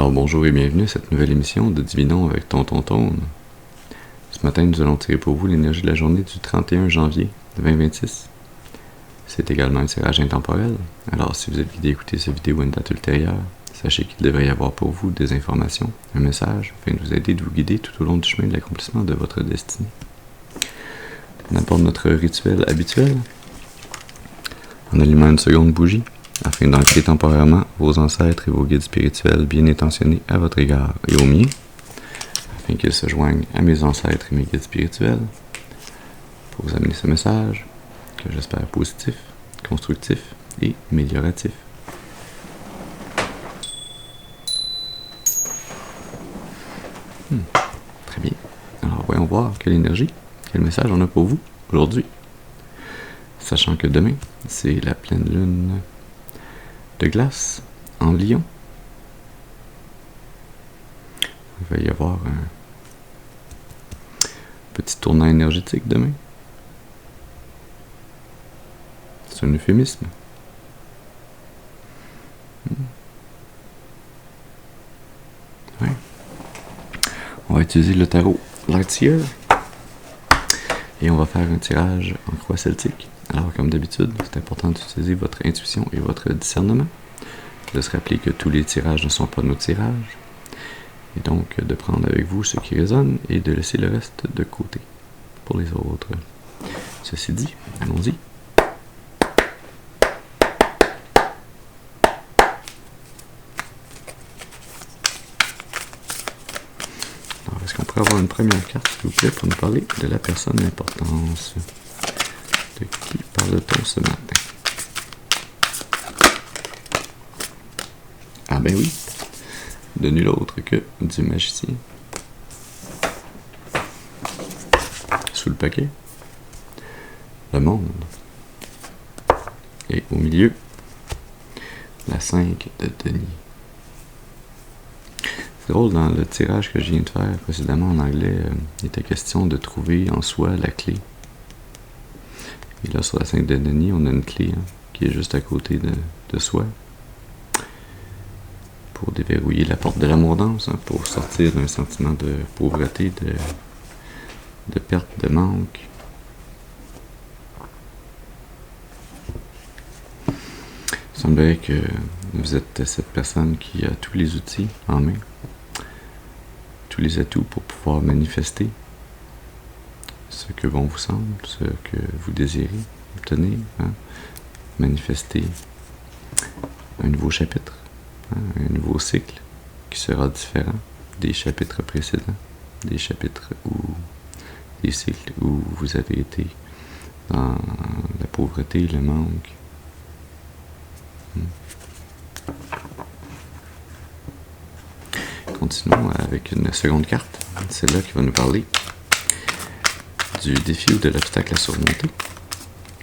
Alors bonjour et bienvenue à cette nouvelle émission de Divinons avec Tonton Tone. Ce matin, nous allons tirer pour vous l'énergie de la journée du 31 janvier 2026. C'est également un tirage intemporel, alors si vous êtes guidé à écouter cette vidéo à une date ultérieure, sachez qu'il devrait y avoir pour vous des informations, un message, afin de vous aider, de vous guider tout au long du chemin de l'accomplissement de votre destinée. On aborde notre rituel habituel en allumant une seconde bougie, afin d'ancrer temporairement vos ancêtres et vos guides spirituels bien intentionnés à votre égard et au mien, afin qu'ils se joignent à mes ancêtres et mes guides spirituels, pour vous amener ce message, que j'espère positif, constructif et amélioratif. Très bien. Alors voyons voir quelle énergie, quel message on a pour vous aujourd'hui. Sachant que demain, c'est la pleine lune de glace en Lion. Il va y avoir un petit tournant énergétique demain. C'est un euphémisme. Ouais. On va utiliser le tarot Lightseer et on va faire un tirage en croix celtique. Alors, comme d'habitude, c'est important d'utiliser votre intuition et votre discernement, de se rappeler que tous les tirages ne sont pas nos tirages, et donc de prendre avec vous ce qui résonne et de laisser le reste de côté pour les autres. Ceci dit, allons-y. Alors, est-ce qu'on pourrait avoir une première carte, s'il vous plaît, pour nous parler de la personne d'importance? De qui parle-t-on ce matin? Ah ben oui, de nul autre que du magicien. Sous le paquet, le monde. Et au milieu, la 5 de denier. C'est drôle, dans le tirage que je viens de faire précédemment en anglais, il était question de trouver en soi la clé. Et là, sur la 5 de denier, on a une clé qui est juste à côté de soi. Pour déverrouiller la porte de l'abondance, pour sortir d'un sentiment de pauvreté, de perte, de manque. Il semblerait que vous êtes cette personne qui a tous les outils en main, tous les atouts pour pouvoir manifester ce que bon vous semble, ce que vous désirez obtenir, manifester un nouveau chapitre. Un nouveau cycle qui sera différent des chapitres précédents, des chapitres des cycles où vous avez été dans la pauvreté, le manque. Continuons avec une seconde carte, celle-là qui va nous parler du défi ou de l'obstacle à surmonter.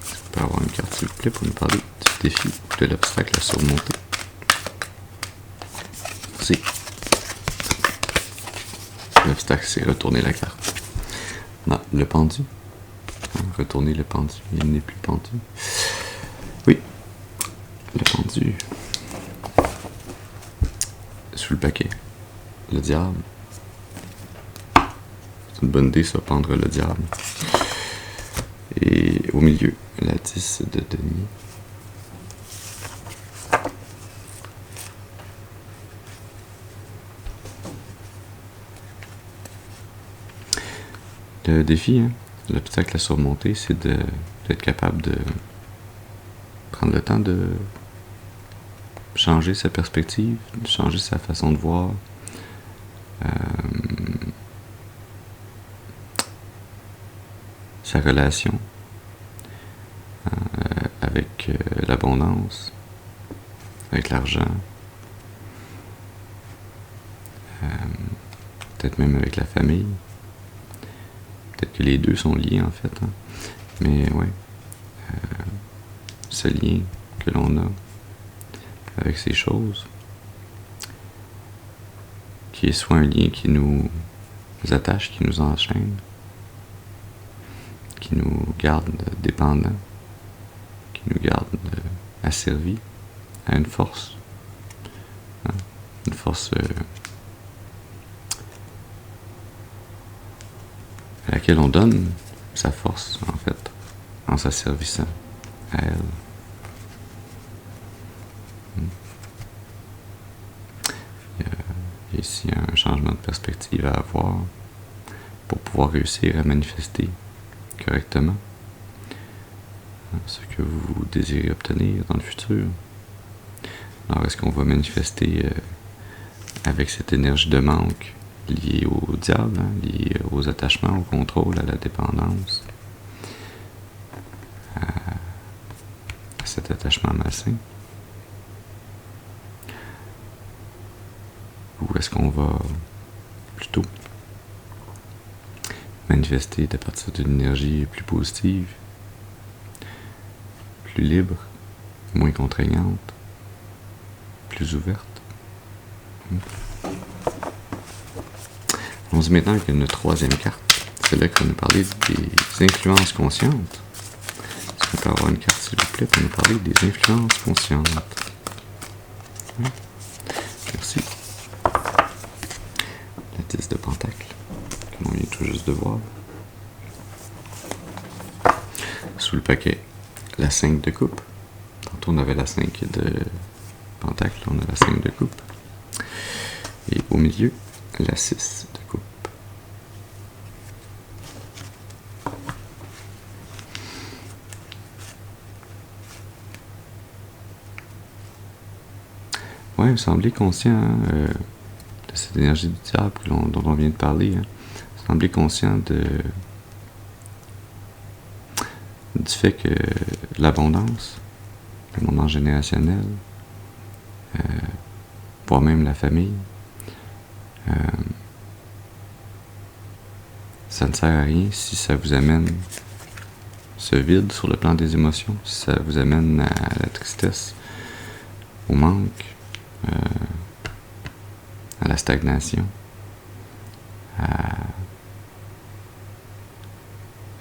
On peut avoir une carte, s'il vous plaît, pour nous parler du défi ou de l'obstacle à surmonter. L'obstacle, c'est retourner la carte. Non, le pendu. Retourner le pendu. Il n'est plus pendu. Oui, le pendu. Sous le paquet. Le diable. C'est une bonne idée, ça, pendre le diable. Et au milieu, la 10 de denier. Le défi, l'obstacle à surmonter, c'est d'être capable de prendre le temps de changer sa perspective, de changer sa façon de voir, sa relation avec l'abondance, avec l'argent, peut-être même avec la famille. Peut-être que les deux sont liés en fait. Mais ouais, ce lien que l'on a avec ces choses, qui est soit un lien qui nous attache, qui nous enchaîne, qui nous garde dépendants, qui nous garde asservis à une force force à laquelle on donne sa force, en fait, en s'asservissant à elle. Il y a ici un changement de perspective à avoir pour pouvoir réussir à manifester correctement ce que vous désirez obtenir dans le futur. Alors, est-ce qu'on va manifester avec cette énergie de manque liée au diable, liée aux attachements, au contrôle, à la dépendance, à cet attachement malsain? Ou est-ce qu'on va plutôt manifester à partir d'une énergie plus positive, plus libre, moins contraignante, plus ouverte? Allons-y maintenant avec une troisième carte. C'est là qu'on va nous parler des influences conscientes. Est-ce qu'on peut avoir une carte, s'il vous plaît, pour nous parler des influences conscientes? Merci. La 10 de pentacle, que l'on vient tout juste de voir. Sous le paquet, la 5 de coupe. Tantôt on avait la 5 de pentacle, on a la 5 de coupe. Et au milieu, la 6 de coupe. Ouais, vous semblez conscient de cette énergie du diable dont on vient de parler. Vous semblez conscient du fait que l'abondance générationnel, voire même la famille, ça ne sert à rien si ça vous amène ce vide sur le plan des émotions, si ça vous amène à la tristesse, au manque, à la stagnation, à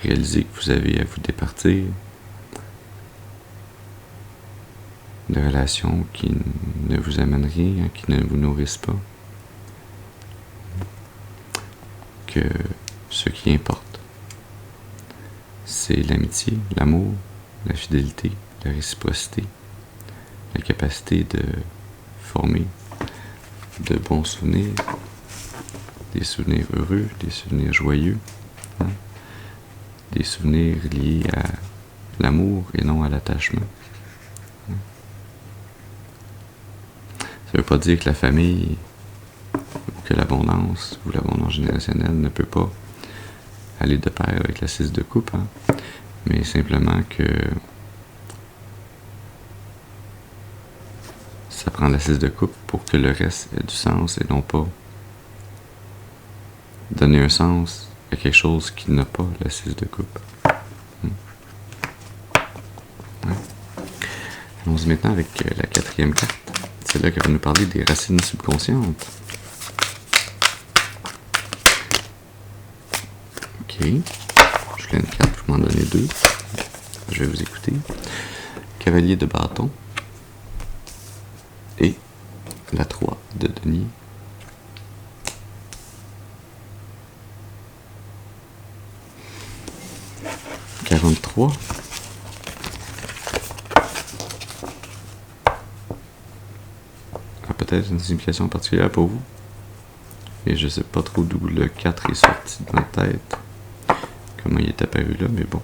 réaliser que vous avez à vous départir de relations qui ne vous amènent rien, qui ne vous nourrissent pas. Que ce qui importe, c'est l'amitié, l'amour, la fidélité, la réciprocité, la capacité de former de bons souvenirs, des souvenirs heureux, des souvenirs joyeux, des souvenirs liés à l'amour et non à l'attachement. Ça ne veut pas dire que la famille ou que l'abondance ou l'abondance générationnelle ne peut pas aller de pair avec la 6 de coupe, mais simplement que ça prend la 6 de coupe pour que le reste ait du sens et non pas donner un sens à quelque chose qui n'a pas la 6 de coupe. Ouais. Allons-y maintenant avec la 4e carte. C'est là qu'elle va nous parler des racines subconscientes. Ok. Je fais une carte, vous m'en donnez 2. Je vais vous écouter. Cavalier de bâton. Et la 3 de denier. « 43. Peut-être une signification particulière pour vous. Et je sais pas trop d'où le 4 est sorti de ma tête. Comment il est apparu là, mais bon.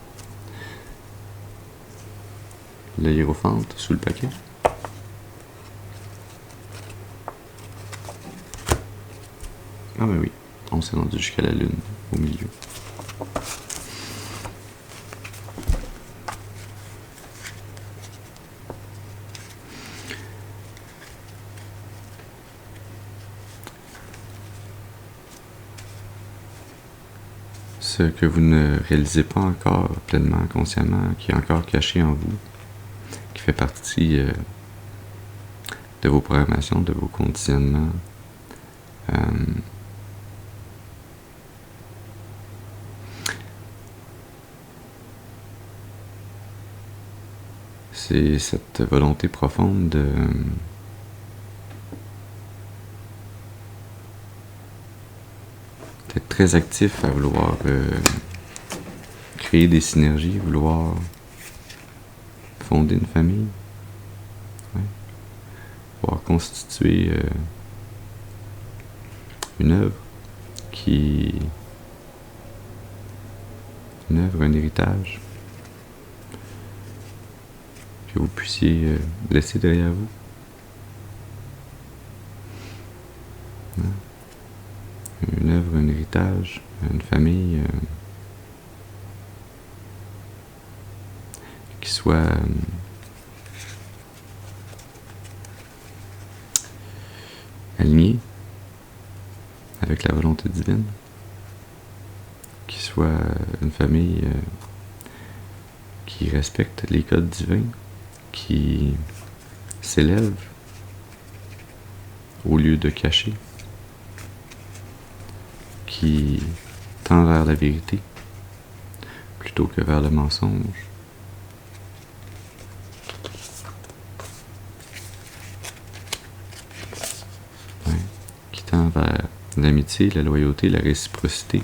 Le hiérophante sous le paquet. Ah ben oui, on s'est rendu jusqu'à la lune, au milieu. Ce que vous ne réalisez pas encore pleinement, consciemment, qui est encore caché en vous, qui fait partie de vos programmations, de vos conditionnements. C'est cette volonté profonde peut-être très actif à vouloir créer des synergies, vouloir fonder une famille, ouais. Vouloir constituer une œuvre un héritage que vous puissiez laisser derrière vous. Ouais. Une œuvre, un héritage, une famille qui soit alignée avec la volonté divine, qui soit une famille qui respecte les codes divins, qui s'élève au lieu de cacher, qui tend vers la vérité plutôt que vers le mensonge. Ouais. Qui tend vers l'amitié, la loyauté, la réciprocité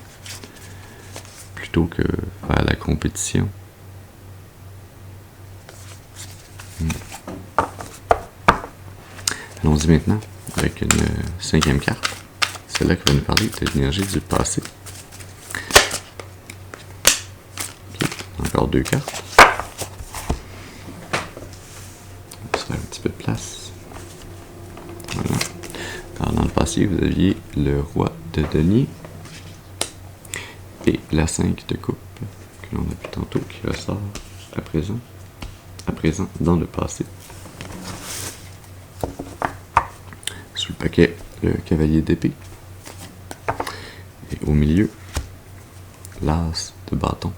plutôt que vers la compétition. Allons-y maintenant avec une 5e carte. C'est là qui va nous parler de l'énergie du passé. Okay. Encore 2 cartes. On va se faire un petit peu de place. Voilà. Alors, dans le passé, vous aviez le roi de denier et la 5 de coupe que l'on a vu tantôt qui ressort à présent dans le passé. Sous le paquet, le cavalier d'épée. Et au milieu, l'as de bâton.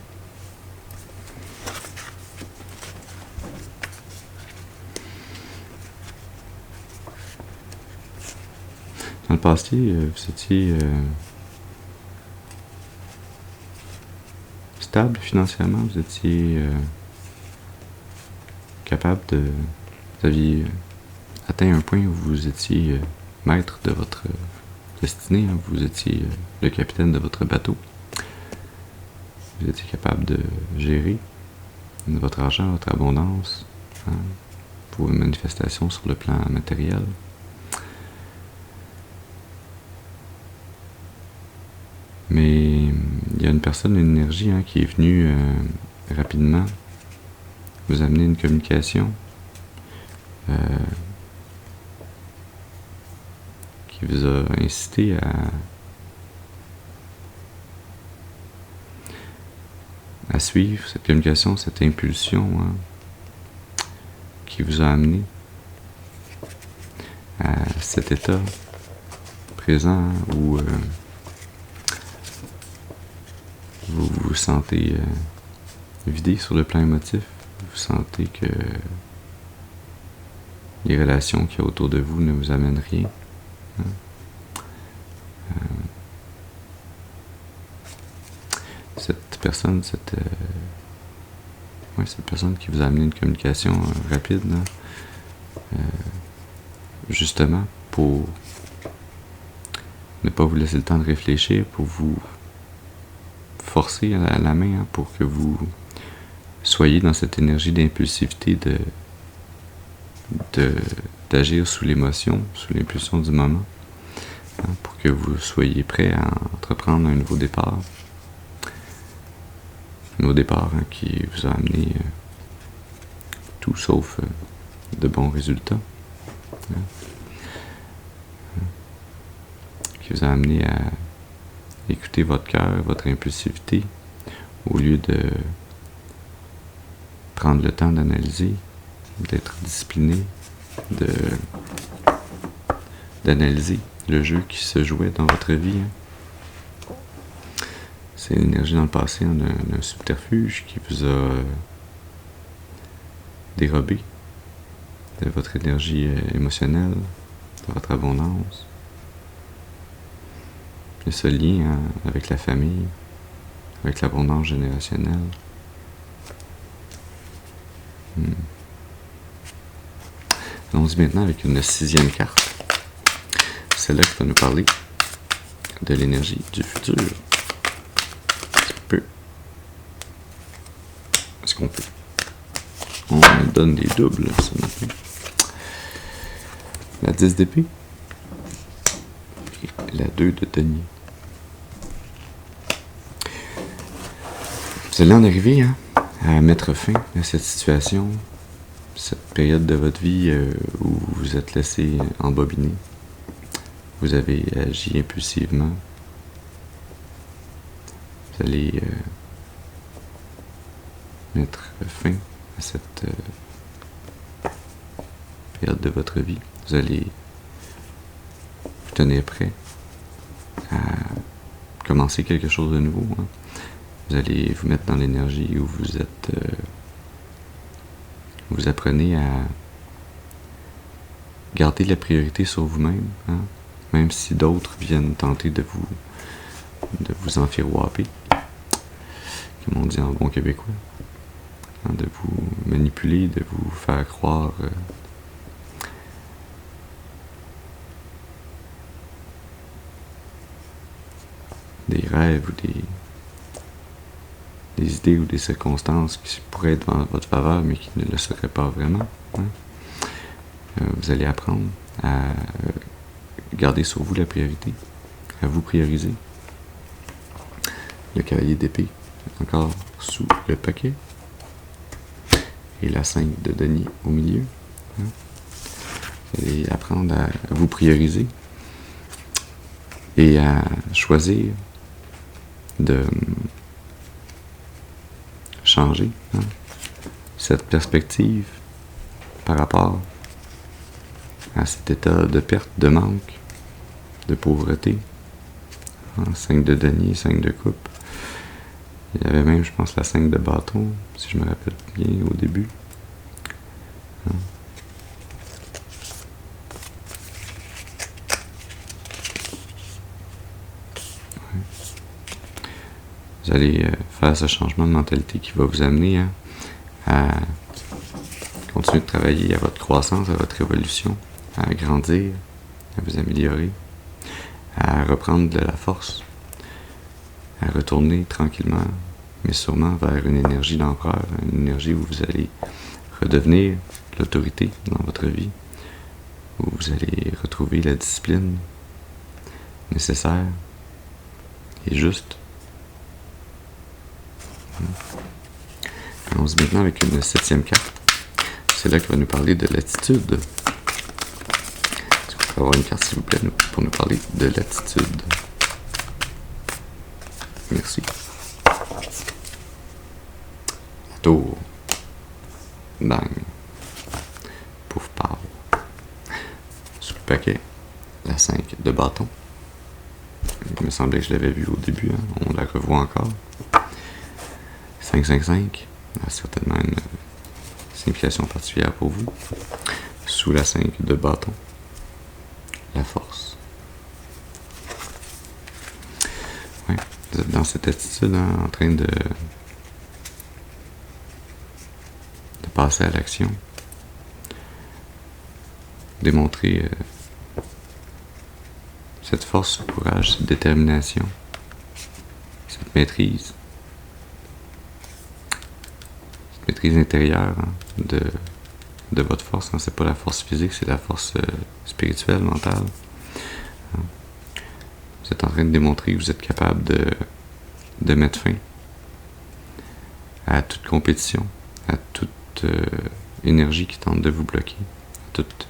Dans le passé, vous étiez stable financièrement, vous étiez capable de... Vous aviez atteint un point où vous étiez maître de votre destinée, hein, vous étiez le capitaine de votre bateau. Vous étiez capable de gérer votre argent, votre abondance, hein, vos manifestations sur le plan matériel. Mais il y a une personne, une énergie hein, qui est venue rapidement vous amener une communication qui vous a incité à suivre cette communication, cette impulsion hein, qui vous a amené à cet état présent hein, où vous vous sentez vidé sur le plan émotif. Vous sentez que les relations qu'il y a autour de vous ne vous amènent rien. Hein? Cette personne, cette personne qui vous a amené une communication rapide, hein? Justement pour ne pas vous laisser le temps de réfléchir, pour vous forcer à la main, hein, pour que vous soyez dans cette énergie d'impulsivité d'agir sous l'émotion, sous l'impulsion du moment, hein, pour que vous soyez prêt à entreprendre un nouveau départ. Un nouveau départ hein, qui vous a amené tout sauf de bons résultats. Hein, qui vous a amené à écouter votre cœur, votre impulsivité, au lieu de prendre le temps d'analyser, d'être discipliné, d'analyser le jeu qui se jouait dans votre vie. Hein. C'est l'énergie dans le passé hein, d'un subterfuge qui vous a dérobé de votre énergie émotionnelle, de votre abondance. Et ce lien hein, avec la famille, avec l'abondance générationnelle. Allons-y maintenant avec une 6e carte. Celle-là qui va nous parler de l'énergie du futur. Est-ce qu'on peut? On donne des doubles, ça non plus. La 10 d'épée. Et la 2 de denier. Vous allez en arriver à mettre fin à cette situation, cette période de votre vie où vous vous êtes laissé embobiner. Vous avez agi impulsivement. Vous allez mettre fin à cette période de votre vie. Vous allez vous tenir prêt à commencer quelque chose de nouveau. Vous allez vous mettre dans l'énergie où vous êtes... vous apprenez à garder la priorité sur vous-même, même si d'autres viennent tenter de vous enfiroiper, comme on dit en bon québécois, de vous manipuler, de vous faire croire des rêves ou des idées ou des circonstances qui pourraient être dans votre faveur mais qui ne le seraient pas vraiment. Vous allez apprendre à garder sur vous la priorité, à vous prioriser. Le cavalier d'épée, encore sous le paquet. Et la 5 de denier au milieu. Vous allez apprendre à vous prioriser et à choisir de changer cette perspective par rapport à cet état de perte, de manque, de pauvreté. 5 de denier, 5 de coupe. Il y avait même, je pense, la 5 de bâton, si je me rappelle bien, au début. Vous allez faire ce changement de mentalité qui va vous amener à continuer de travailler à votre croissance, à votre évolution, à grandir, à vous améliorer, à reprendre de la force, à retourner tranquillement, mais sûrement vers une énergie d'empereur, une énergie où vous allez redevenir l'autorité dans votre vie, où vous allez retrouver la discipline nécessaire et juste. Allons-y maintenant avec une 7e carte. C'est là qu'il va nous parler de l'attitude. Est-ce qu'on peut avoir une carte, s'il vous plaît, pour nous parler de l'attitude? Merci. Tour. Bang. Pouf, pow. Sous le paquet, la 5 de bâton. Il me semblait que je l'avais vu au début, on la revoit encore. 5-5-5, certainement une signification particulière pour vous. Sous la 5 de bâton, la force. Ouais, vous êtes dans cette attitude, en train de passer à l'action. Démontrer cette force, ce courage, cette détermination, cette maîtrise. Maîtrise intérieure de votre force. C'est pas la force physique, c'est la force spirituelle, mentale. Vous êtes en train de démontrer que vous êtes capable de mettre fin à toute compétition, à toute énergie qui tente de vous bloquer, à toute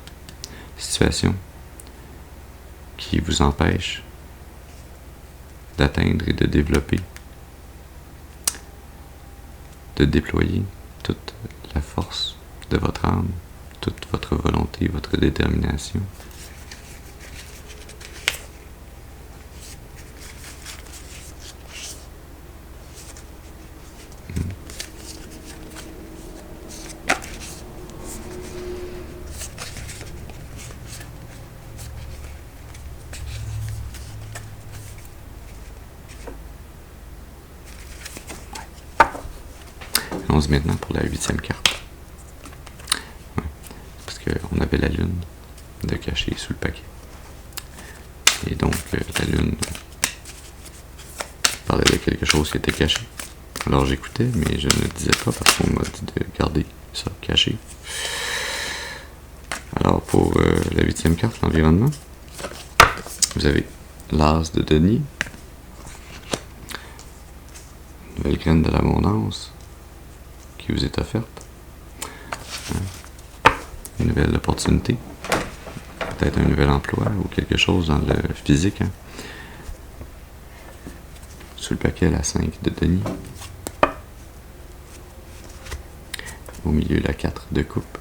situation qui vous empêche d'atteindre et de développer, de déployer toute la force de votre âme, toute votre volonté, votre détermination. Allons-y maintenant pour la 8e carte. Ouais, parce qu'on avait la lune de cachée sous le paquet. Et donc, la lune parlait de quelque chose qui était caché. Alors j'écoutais, mais je ne disais pas parce qu'on m'a dit de garder ça caché. Alors pour la 8e carte, l'environnement, vous avez l'as de denier, nouvelle graine de l'abondance qui vous est offerte, une nouvelle opportunité, peut-être un nouvel emploi ou quelque chose dans le physique. Sous le paquet, la 5 de denier. Au milieu, la 4 de coupe.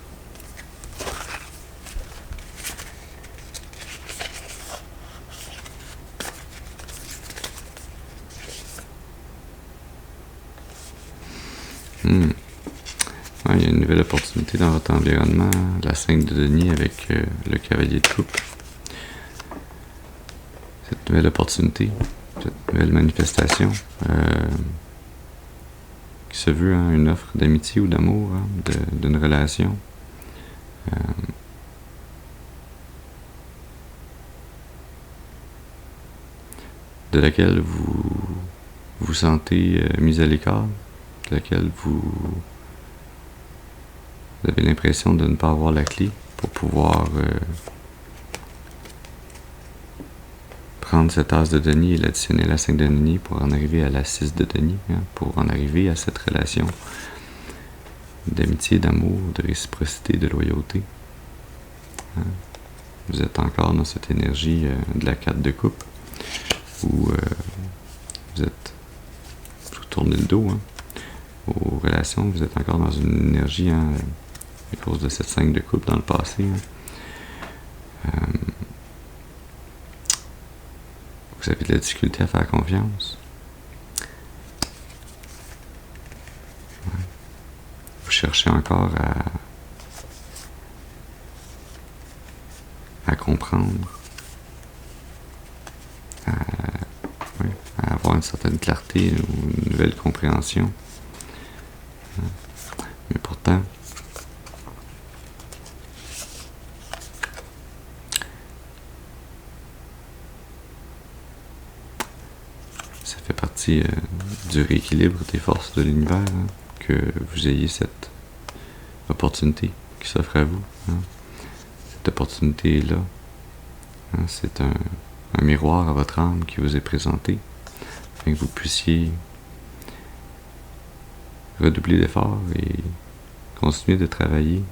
Ouais, il y a une nouvelle opportunité dans votre environnement, la 5 de denier avec le cavalier de coupe. Cette nouvelle opportunité, cette nouvelle manifestation qui se veut une offre d'amitié ou d'amour, d'une relation. De laquelle vous vous sentez mis à l'écart, de laquelle vous avez l'impression de ne pas avoir la clé pour pouvoir prendre cette as de denier et l'additionner à la 5 de denier pour en arriver à la 6 de denier, pour en arriver à cette relation d'amitié, d'amour, de réciprocité, de loyauté. Vous êtes encore dans cette énergie de la 4 de coupe où vous tournez le dos aux relations, vous êtes encore dans une énergie à cause de cette 5 de coupe dans le passé. Vous avez de la difficulté à faire confiance. Vous cherchez encore à comprendre, à avoir une certaine clarté ou une nouvelle compréhension. Mais pourtant, ça fait partie du rééquilibre des forces de l'univers, que vous ayez cette opportunité qui s'offre à vous. Cette opportunité-là, c'est un miroir à votre âme qui vous est présenté, afin que vous puissiez redoubler d'efforts et continuer de travailler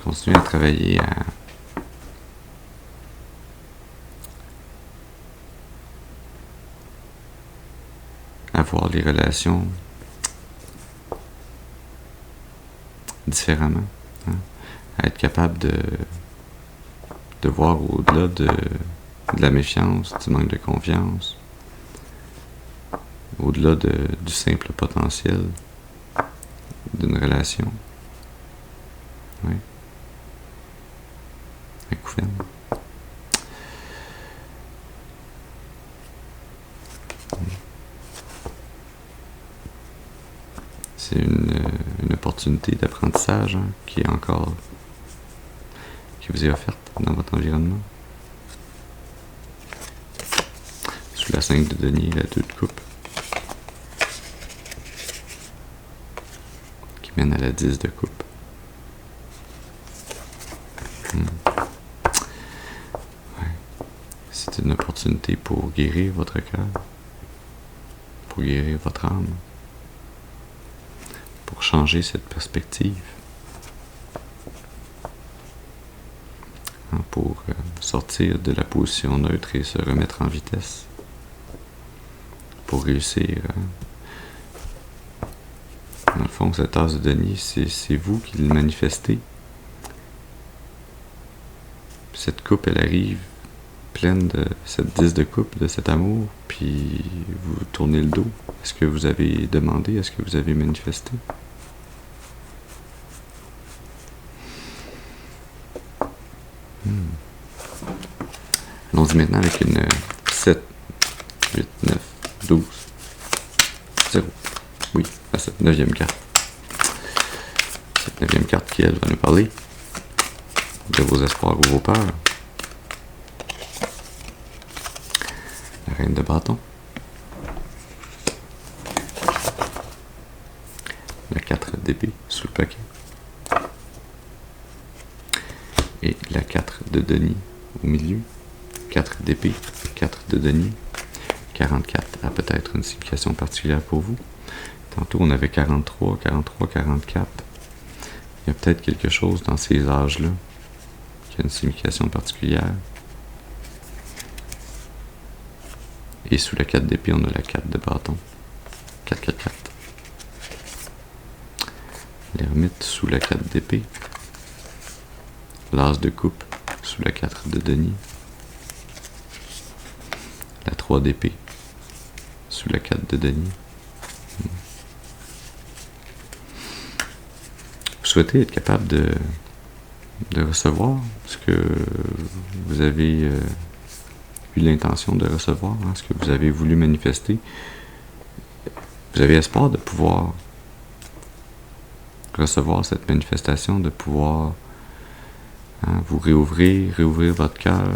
continuer à travailler à voir les relations différemment, à être capable de voir au-delà de la méfiance, du manque de confiance, au-delà du simple potentiel d'une relation. Oui. Couverne. C'est une opportunité d'apprentissage qui vous est offerte dans votre environnement. Sous la 5 de denier, la 2 de coupe, qui mène à la 10 de coupe. C'est une opportunité pour guérir votre cœur, pour guérir votre âme, pour changer cette perspective, pour sortir de la position neutre et se remettre en vitesse, pour réussir. Dans le fond, cette as de denier, c'est vous qui le manifestez. Cette coupe, elle arrive pleine de cette 10 de coupe, de cet amour, puis vous tournez le dos. Est-ce que vous avez demandé? Est-ce que vous avez manifesté? Allons-y maintenant avec une 7, 8, 9, 12, 0. Oui, la 9e carte. Cette 9e carte qui, elle, va nous parler de vos espoirs ou vos peurs. La reine de bâton. La 4 d'épée sous le paquet. Et la 4 de denier au milieu. 4 d'épée, 4 de denier. 44 a peut-être une signification particulière pour vous. Tantôt, on avait 43, 44. Il y a peut-être quelque chose dans ces âges-là qui a une signification particulière. Et sous la 4 d'épée, on a la 4 de bâton. 4. L'ermite sous la 4 d'épée. L'as de coupe sous la 4 de denier. La 3 d'épée sous la 4 de denier. Vous souhaitez être capable de recevoir ce que vous avez eu l'intention de recevoir, hein, ce que vous avez voulu manifester. Vous avez espoir de pouvoir recevoir cette manifestation, de pouvoir vous réouvrir votre cœur,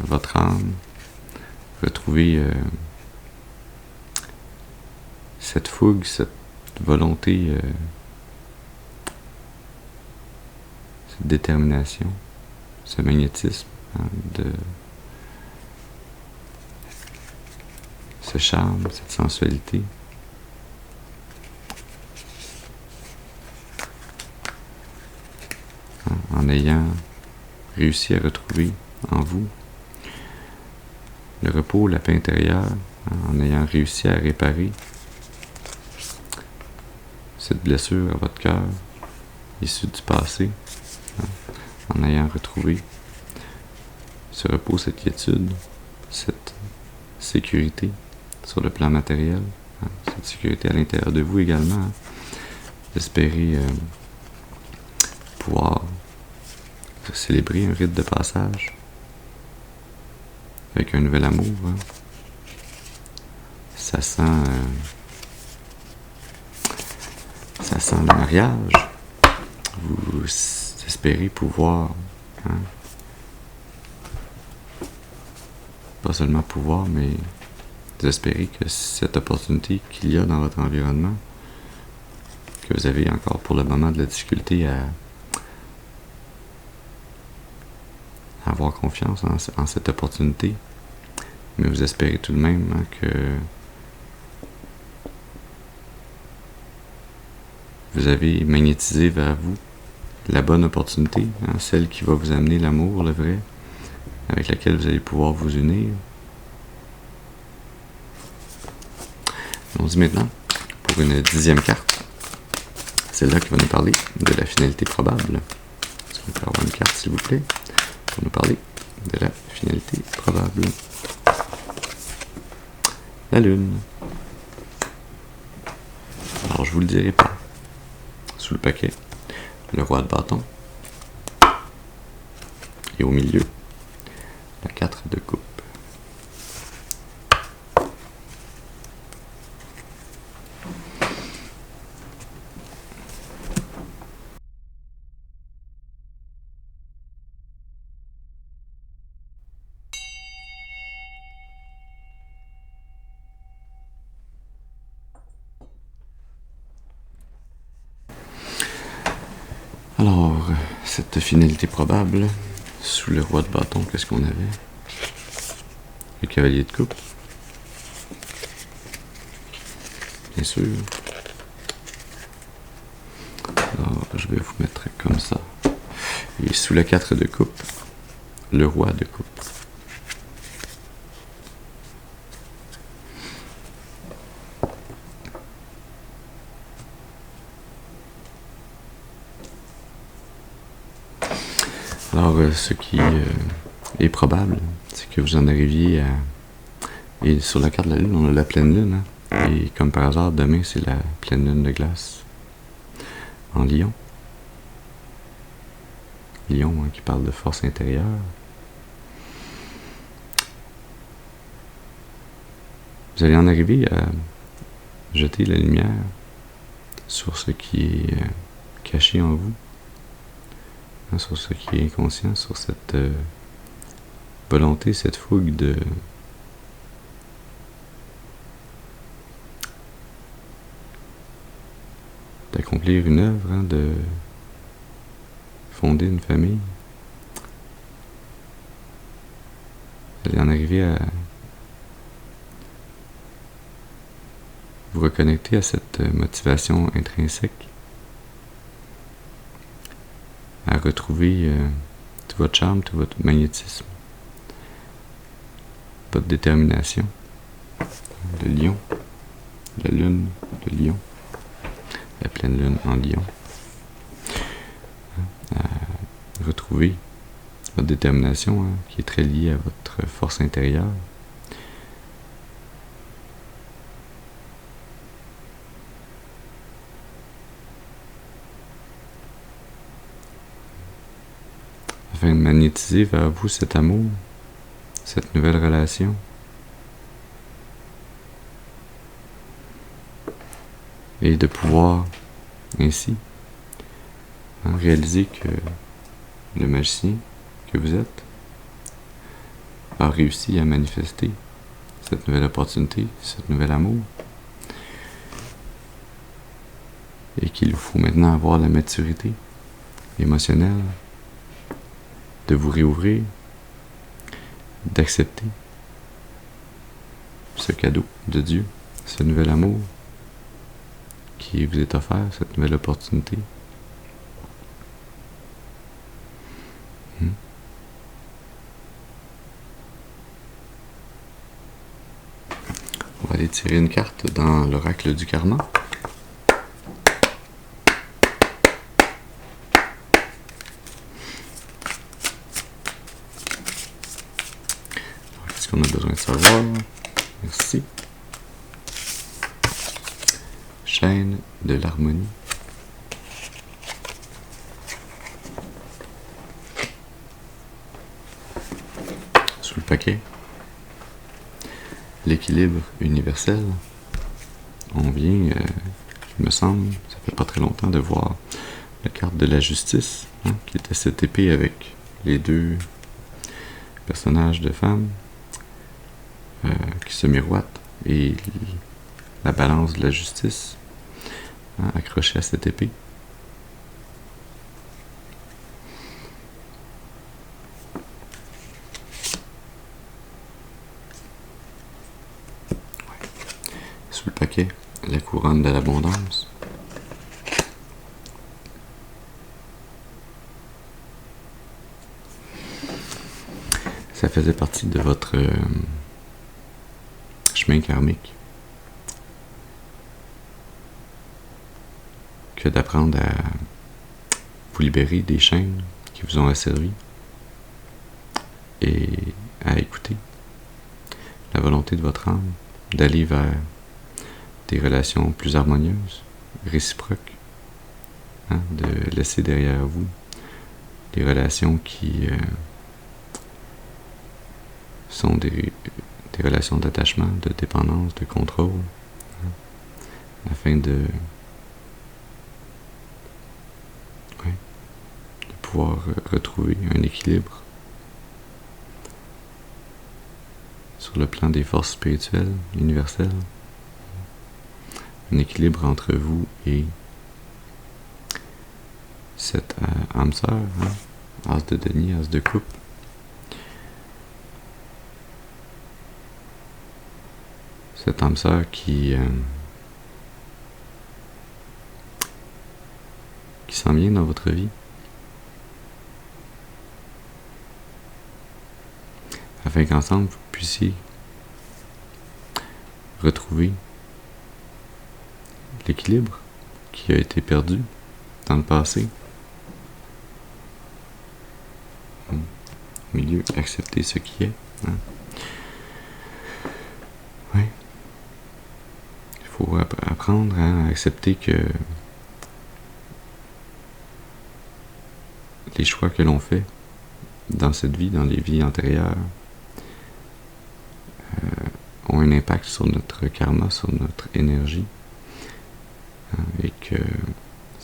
votre âme, retrouver cette fougue, cette volonté, cette détermination, ce magnétisme, ce charme, cette sensualité. En ayant réussi à retrouver en vous le repos, la paix intérieure, en ayant réussi à réparer cette blessure à votre cœur issue du passé, en ayant retrouvé ce repos, cette quiétude, cette sécurité sur le plan matériel, cette sécurité à l'intérieur de vous également. D'espérer pouvoir célébrer un rite de passage avec un nouvel amour. Ça sent le mariage. Vous espérez pouvoir, pas seulement pouvoir, mais vous espérez que cette opportunité qu'il y a dans votre environnement, que vous avez encore pour le moment de la difficulté à avoir confiance en cette opportunité, mais vous espérez tout de même que vous avez magnétisé vers vous la bonne opportunité, celle qui va vous amener l'amour, le vrai, avec laquelle vous allez pouvoir vous unir. On dit maintenant, pour une 10e carte, celle-là qui va nous parler de la finalité probable. Est-ce qu'on peut avoir une carte, s'il vous plaît, pour nous parler de la finalité probable? La lune. Alors, je vous le dirai pas. Sous le paquet, le roi de bâton. Et au milieu, la 4 de coupe. Alors, cette finalité probable, sous le roi de bâton, qu'est-ce qu'on avait? Le cavalier de coupe. Bien sûr. Alors, je vais vous mettre comme ça. Et sous la 4 de coupe, le roi de coupe. Alors, ce qui est probable, c'est que vous en arriviez à... Et sur la carte de la lune, on a la pleine lune. Et comme par hasard, demain, c'est la pleine lune de glace. En Lion. Lion, qui parle de force intérieure. Vous allez en arriver à jeter la lumière sur ce qui caché en vous, hein, sur ce qui est inconscient, sur cette volonté, cette fougue d'accomplir une œuvre, hein, de fonder une famille. Vous allez en arriver à vous reconnecter à cette motivation intrinsèque, à retrouver tout votre charme, tout votre magnétisme, votre détermination. Le lion, la lune, le lion, la pleine lune en lion. À retrouver votre détermination, hein, qui est très liée à votre force intérieure. Afin de magnétiser vers vous cet amour, cette nouvelle relation. Et de pouvoir ainsi, hein, réaliser que le magicien que vous êtes a réussi à manifester cette nouvelle opportunité, ce nouvel amour, et qu'il vous faut maintenant avoir la maturité émotionnelle de vous réouvrir, d'accepter ce cadeau de Dieu, ce nouvel amour qui vous est offert, cette nouvelle opportunité. On va aller tirer une carte dans l'oracle du karma. Qu'est-ce qu'on a besoin de savoir? Merci. Chaîne de l'harmonie. Sous le paquet. L'équilibre universel. On vient, il me semble, ça fait pas très longtemps de voir la carte de la justice, hein, qui était cette épée avec les deux personnages de femmes qui se miroitent et la balance de la justice, hein, accrochée à cette épée. Sous le paquet, la couronne de l'abondance. Ça faisait partie de votre chemin karmique que d'apprendre à vous libérer des chaînes qui vous ont asservi et à écouter la volonté de votre âme d'aller vers des relations plus harmonieuses, réciproques, hein, de laisser derrière vous des relations qui sont des relations d'attachement, de dépendance, de contrôle, hein, afin de pouvoir retrouver un équilibre sur le plan des forces spirituelles, universelles, un équilibre entre vous et cette âme sœur, hein, as de denier, as de coupe. Cette âme sœur qui s'en vient dans votre vie, afin qu'ensemble vous puissiez retrouver l'équilibre qui a été perdu dans le passé. Au milieu, accepter ce qui est. Hein. Oui. Il faut apprendre à accepter que les choix que l'on fait dans cette vie, dans les vies antérieures, ont un impact sur notre karma, sur notre énergie, hein, et que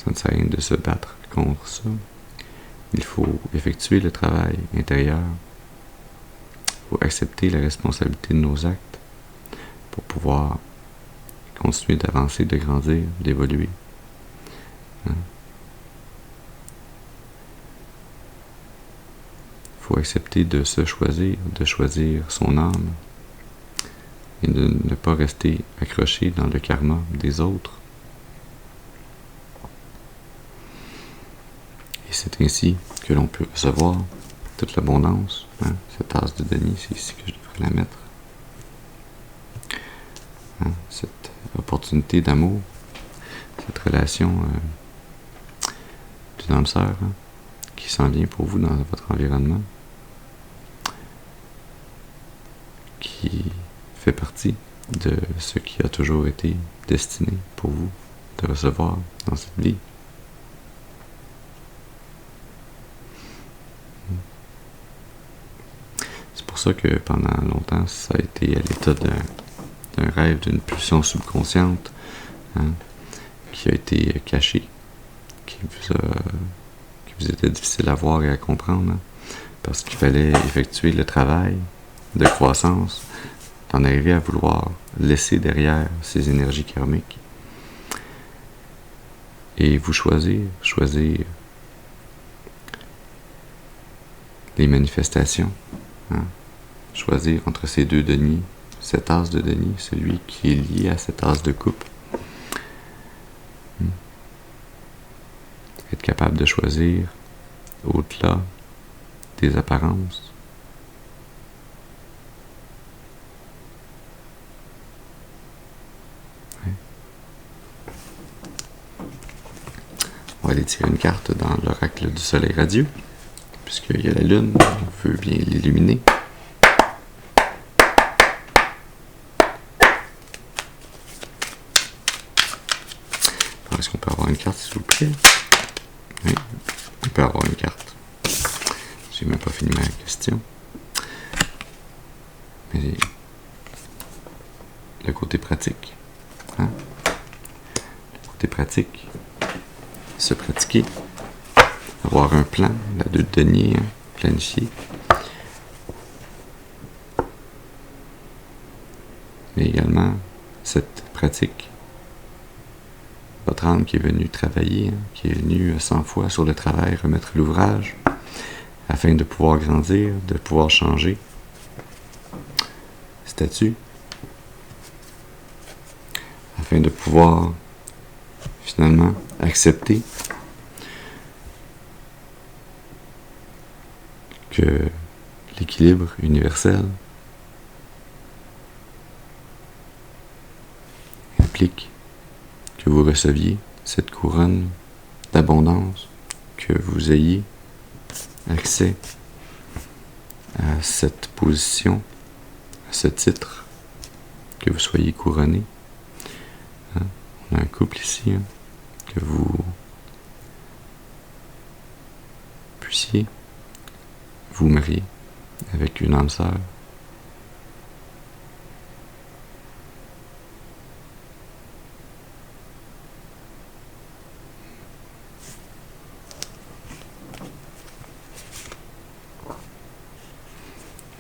Ça ne sert à rien de se battre contre ça. Il faut effectuer le travail intérieur. Il faut accepter la responsabilité de nos actes pour pouvoir continuer d'avancer, de grandir, d'évoluer. Il faut accepter de se choisir, de choisir son âme et de ne pas rester accroché dans le karma des autres. Et c'est ainsi que l'on peut recevoir toute l'abondance. Cette tasse de Denis, c'est ici que je devrais la mettre. Cette opportunité d'amour, cette relation d'une âme sœur qui s'en vient pour vous dans votre environnement, qui fait partie de ce qui a toujours été destiné pour vous de recevoir dans cette vie. C'est pour ça que pendant longtemps, ça a été à l'état d'un rêve, d'une pulsion subconsciente qui a été cachée, qui vous était difficile à voir et à comprendre, parce qu'il fallait effectuer le travail de croissance, d'en arriver à vouloir laisser derrière ces énergies karmiques et vous choisir les manifestations, choisir entre ces deux deniers, cet as de Denis, celui qui est lié à cet as de coupe. Être capable de choisir au-delà des apparences. On va aller tirer une carte dans l'oracle du soleil radieux, puisqu'il y a la lune, on veut bien l'illuminer. Est-ce qu'on peut avoir une carte, s'il vous plaît? Oui, on peut avoir une carte. J'ai même pas fini ma question. Mais le côté pratique. Le côté pratique. Se pratiquer. Avoir un plan, la deux deniers, planifier. Mais également, cette pratique. Votre âme qui est venue travailler, qui est venue 100 fois sur le travail, remettre l'ouvrage, afin de pouvoir grandir, de pouvoir changer statut, afin de pouvoir finalement accepter que l'équilibre universel implique que vous receviez cette couronne d'abondance, que vous ayez accès à cette position, à ce titre, que vous soyez couronné. On a un couple ici, que vous puissiez vous marier avec une âme sœur.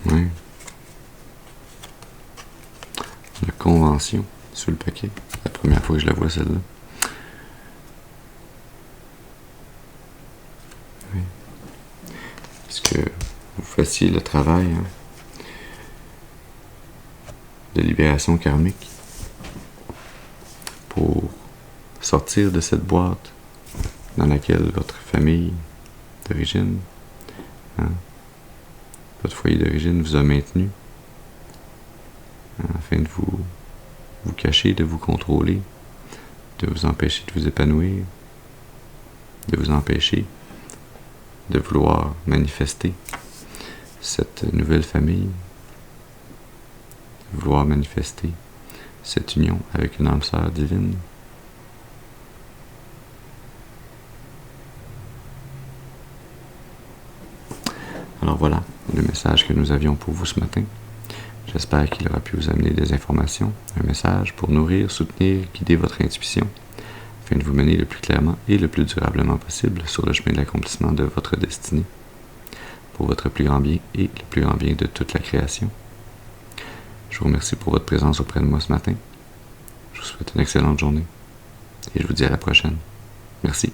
Oui. La convention sur le paquet. C'est la première fois que je la vois, celle-là. Oui. Est-ce que vous fassiez le travail de libération karmique pour sortir de cette boîte dans laquelle votre famille d'origine, votre foyer d'origine vous a maintenu, afin de vous cacher, de vous contrôler, de vous empêcher de vous épanouir, de vous empêcher de vouloir manifester cette nouvelle famille, de vouloir manifester cette union avec une âme sœur divine. Alors voilà le message que nous avions pour vous ce matin. J'espère qu'il aura pu vous amener des informations, un message pour nourrir, soutenir, guider votre intuition afin de vous mener le plus clairement et le plus durablement possible sur le chemin de l'accomplissement de votre destinée, pour votre plus grand bien et le plus grand bien de toute la création. Je vous remercie pour votre présence auprès de moi ce matin. Je vous souhaite une excellente journée et je vous dis à la prochaine. Merci.